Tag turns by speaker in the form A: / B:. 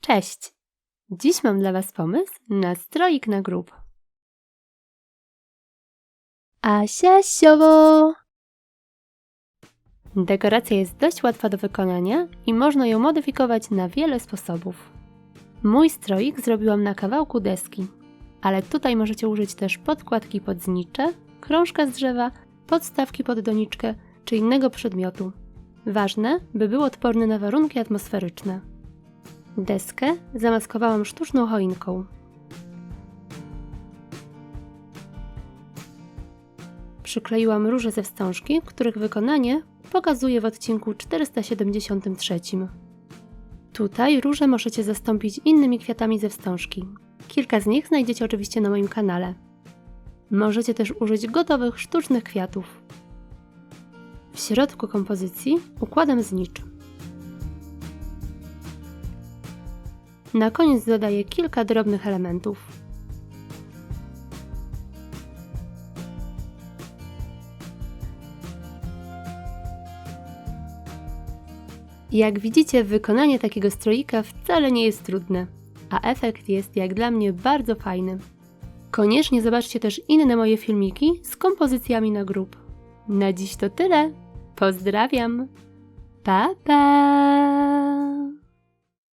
A: Cześć! Dziś mam dla Was pomysł na stroik na grób. Asia-siowo! Dekoracja jest dość łatwa do wykonania i można ją modyfikować na wiele sposobów. Mój stroik zrobiłam na kawałku deski, ale tutaj możecie użyć też podkładki pod znicze, krążka z drzewa, podstawki pod doniczkę czy innego przedmiotu. Ważne, by był odporny na warunki atmosferyczne. Deskę zamaskowałam sztuczną choinką. Przykleiłam róże ze wstążki, których wykonanie pokazuję w odcinku 473. Tutaj róże możecie zastąpić innymi kwiatami ze wstążki. Kilka z nich znajdziecie oczywiście na moim kanale. Możecie też użyć gotowych sztucznych kwiatów. W środku kompozycji układam znicz. Na koniec dodaję kilka drobnych elementów. Jak widzicie, wykonanie takiego stroika wcale nie jest trudne, a efekt jest jak dla mnie bardzo fajny. Koniecznie zobaczcie też inne moje filmiki z kompozycjami na grób. Na dziś to tyle. Pozdrawiam. Pa, pa!